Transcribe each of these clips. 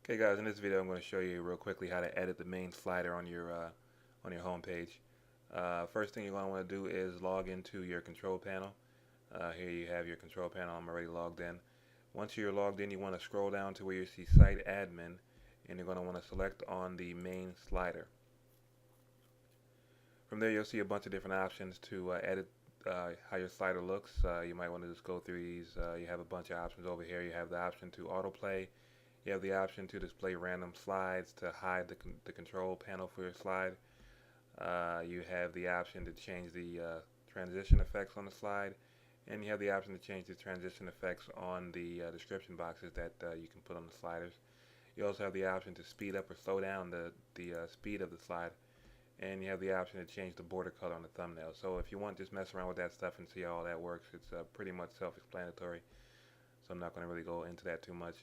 Okay guys, in this video I'm going to show you real quickly how to edit the main slider on your home page. First thing you're going to want to do is log into your control panel. Here you have your control panel. I'm already logged in. Once you're logged in, you want to scroll down to where you see Site Admin, and you're going to want to select on the main slider. From there you'll see a bunch of different options to edit how your slider looks. You might want to just go through these. You have a bunch of options over here. You have the option to autoplay. You have the option to display random slides to hide the control panel for your slide. You have the option to change the transition effects on the slide, and you have the option to change the transition effects on the description boxes that you can put on the sliders. You also have the option to speed up or slow down the speed of the slide, and you have the option to change the border color on the thumbnail. So if you want, just mess around with that stuff and see how all that works. It's pretty much self-explanatory, so I'm not going to really go into that too much.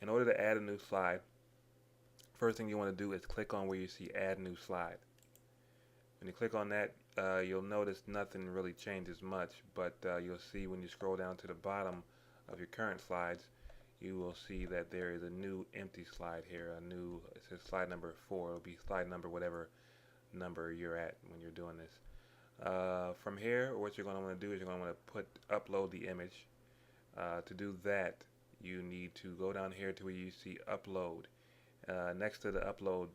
In order to add a new slide, first thing you want to do is click on where you see Add New Slide. When you click on that, you'll notice nothing really changes much, but you'll see when you scroll down to the bottom of your current slides, you will see that there is a new empty slide here. It says slide number 4. It'll be slide number whatever number you're at when you're doing this. From here, what you're going to want to do is you're going to want to upload the image. To do that, you need to go down here to where you see upload. Next to the upload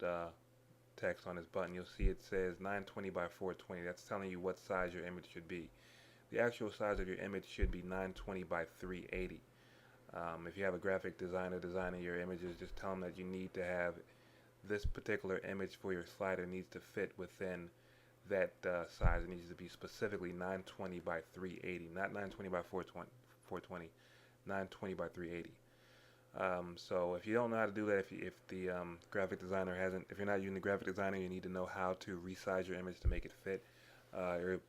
text on this button, you'll see it says 920 by 420. That's telling you what size your image should be. The actual size of your image should be 920 by 380. If you have a graphic designer designing your images, just tell them that you need to have this particular image for your slider needs to fit within that size. It needs to be specifically 920 by 380, not 920 by 420, 920 by 380. So if you don't know how to do that, if the graphic designer if you're not using the graphic designer, you need to know how to resize your image to make it fit.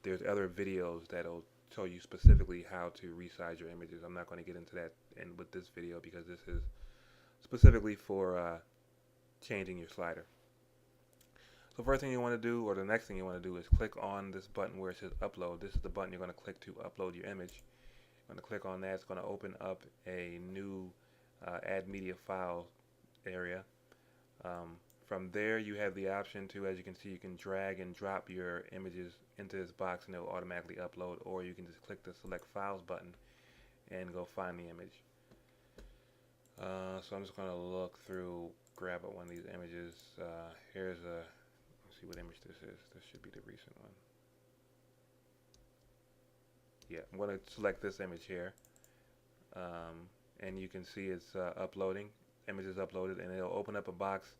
There's other videos that'll show you specifically how to resize your images. I'm not going to get into that with this video because this is specifically for changing your slider. So first thing you want to do, or the next thing you want to do, is click on this button where it says upload. This is the button you're going to click to upload your image. You're going to click on that. It's going to open up a new add media file area. From there you have the option to, as you can see, you can drag and drop your images into this box and it will automatically upload, or you can just click the select files button and go find the image. So I'm just going to look through, grab one of these images. Let's see what image this is. This should be the recent one. Yeah, I'm going to select this image here. And you can see it's uploading. Image is uploaded, and it'll open up a box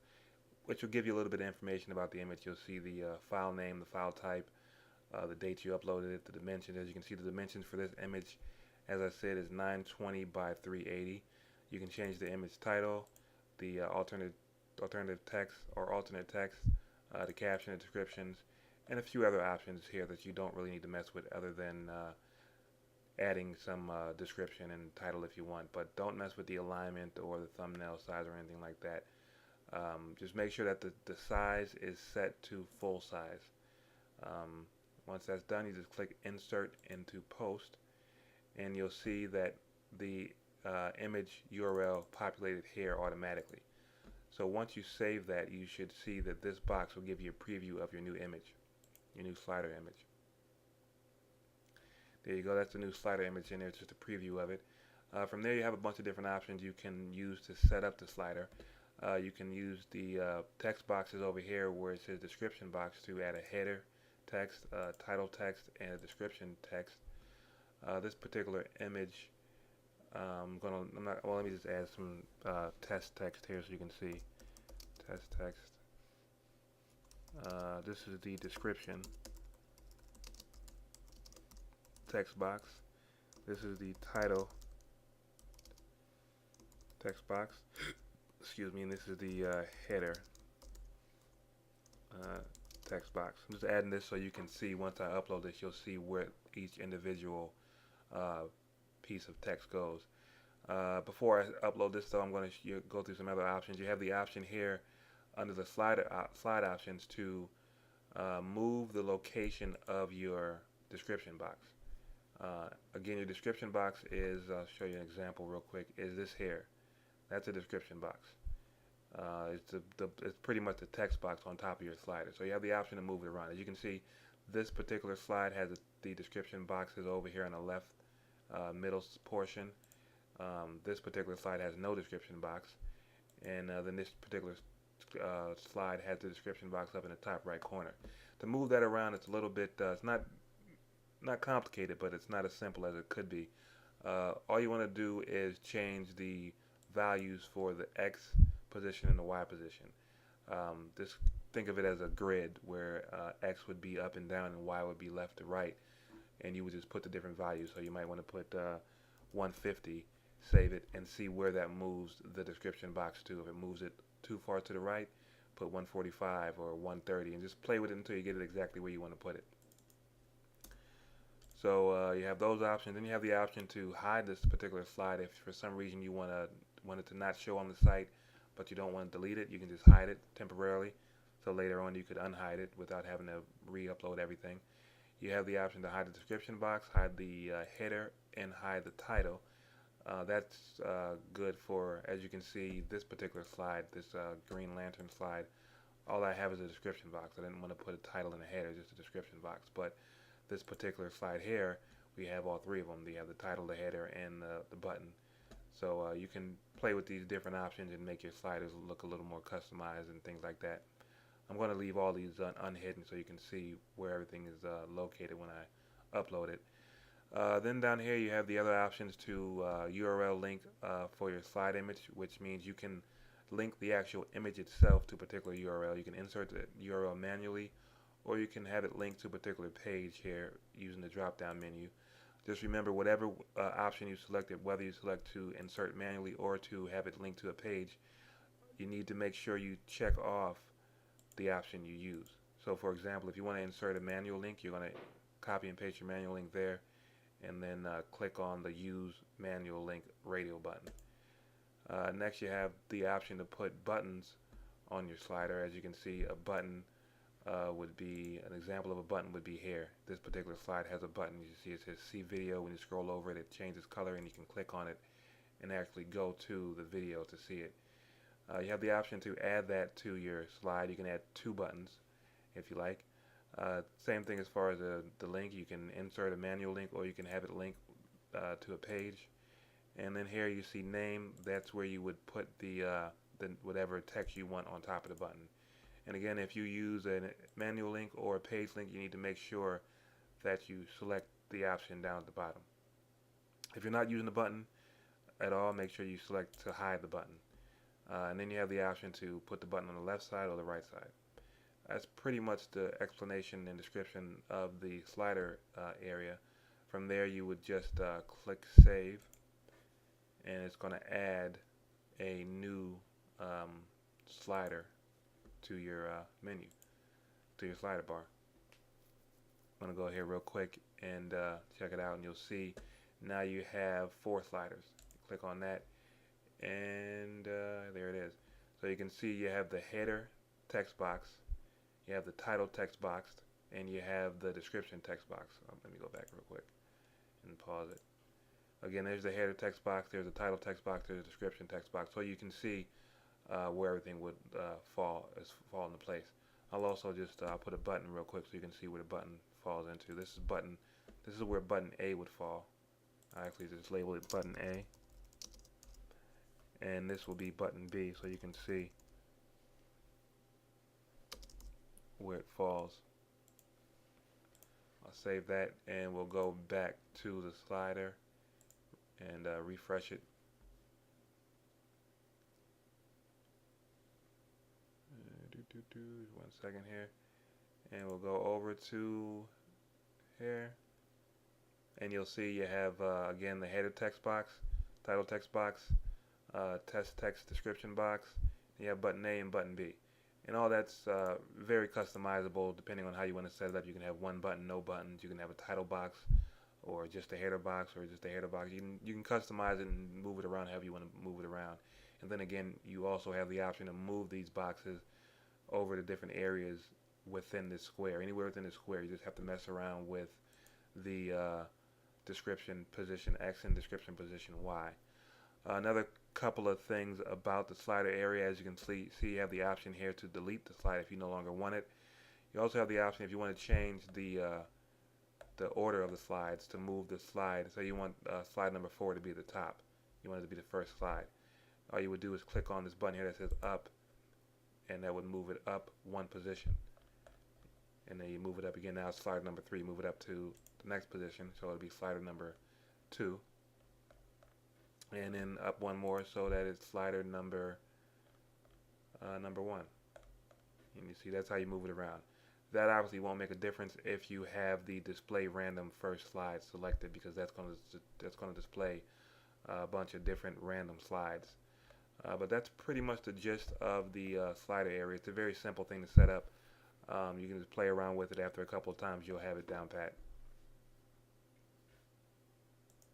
which will give you a little bit of information about the image. You'll see the file name, the file type, the date you uploaded it, the dimensions. As you can see, the dimensions for this image, as I said, is 920 by 380. You can change the image title, the alternative text or alternate text, the caption, the descriptions, and a few other options here that you don't really need to mess with other than adding some description and title if you want, but don't mess with the alignment or the thumbnail size or anything like that. Just make sure that the size is set to full size. Once that's done, you just click Insert into Post, and you'll see that the image URL populated here automatically. So once you save that, you should see that this box will give you a preview of your new image, your new slider image. There you go, that's the new slider image in there. It's just a preview of it. From there you have a bunch of different options you can use to set up the slider. You can use the text boxes over here where it says description box to add a header text, title text, and a description text. This particular image, let me just add some test text here so you can see. Test text. This is the description text box. This is the title text box. Excuse me, and this is the header text box. I'm just adding this so you can see, once I upload this, you'll see where each individual piece of text goes. Before I upload this though, I'm going to go through some other options. You have the option here under the slide options to move the location of your description box. Again, your description box is, I'll show you an example real quick, is this here. That's a description box. It's pretty much the text box on top of your slider. So you have the option to move it around. As you can see, this particular slide has the description boxes over here on the left middle portion. This particular slide has no description box, and then this particular slide has the description box up in the top right corner. To move that around, it's a little bit, it's not complicated, but it's not as simple as it could be. All you want to do is change the values for the X position and the Y position. Just think of it as a grid where X would be up and down and Y would be left to right, and you would just put the different values. So you might want to put 150, save it, and see where that moves the description box to. If it moves it too far to the right, put 145 or 130, and just play with it until you get it exactly where you want to put it. So you have those options. Then you have the option to hide this particular slide. If for some reason you want it to not show on the site, but you don't want to delete it, you can just hide it temporarily. So later on you could unhide it without having to re-upload everything. You have the option to hide the description box, hide the header, and hide the title. That's good for, as you can see, this particular slide, this green lantern slide. All I have is a description box. I didn't want to put a title and a header, just a description box. But this particular slide here, we have all three of them. You have the title, the header, and the button. So you can play with these different options and make your sliders look a little more customized and things like that. I'm going to leave all these unhidden so you can see where everything is located when I upload it. Then down here you have the other options to URL link for your slide image, which means you can link the actual image itself to a particular URL. You can insert the URL manually, or you can have it linked to a particular page here using the drop-down menu. Just remember, whatever option you selected, whether you select to insert manually or to have it linked to a page, you need to make sure you check off the option you use. So for example, if you want to insert a manual link, you're going to copy and paste your manual link there, and then click on the Use Manual Link radio button. Next you have the option to put buttons on your slider. As you can see, a button would be, an example of a button would be here. This particular slide has a button. You see it says See Video. When you scroll over it, it changes color and you can click on it and actually go to the video to see it. You have the option to add that to your slide. You can add 2 buttons if you like. Same thing as far as the link. You can insert a manual link or you can have it linked to a page. And then here you see name. That's where you would put the whatever text you want on top of the button. And again, if you use a manual link or a page link, you need to make sure that you select the option down at the bottom. If you're not using the button at all, make sure you select to hide the button. And then you have the option to put the button on the left side or the right side. That's pretty much the explanation and description of the slider area. From there you would just click Save, and it's going to add a new slider to your menu, to your slider bar. I'm going to go here real quick and check it out, and you'll see now you have 4 sliders. Click on that, and there it is. So you can see you have the header text box, you have the title text box, and you have the description text box. Let me go back real quick and pause it. Again, there's the header text box, there's the title text box, there's the description text box, so you can see where everything would fall into place. I'll also just put a button real quick so you can see where the button falls into. This is where button A would fall. I actually just labeled it button A, and this will be button B, so you can see where it falls. I'll save that, and we'll go back to the slider and refresh it. One second here, and we'll go over to here, and you'll see you have again the header text box, title text box, test text description box. You have button A and button B, and all that's very customizable depending on how you want to set it up. You can have one button, no buttons. You can have a title box, or just a header box, or just a header box. You can customize it and move it around however you want to move it around. And then again, you also have the option to move these boxes over to different areas within this square. Anywhere within the square, you just have to mess around with the description position X and description position Y. Another couple of things about the slider area. As you can see you have the option here to delete the slide if you no longer want it. You also have the option if you want to change the order of the slides, to move the slide. So you want slide number 4 to be the top. You want it to be the first slide. All you would do is click on this button here that says up, and that would move it up one position. And then you move it up again. Now it's slider number 3. Move it up to the next position, so it'll be slider number 2. And then up one more, so that it's slider number 1. And you see, that's how you move it around. That obviously won't make a difference if you have the display random first slide selected, because that's going to display a bunch of different random slides. But that's pretty much the gist of the slider area. It's a very simple thing to set up. You can just play around with it. After a couple of times, you'll have it down pat.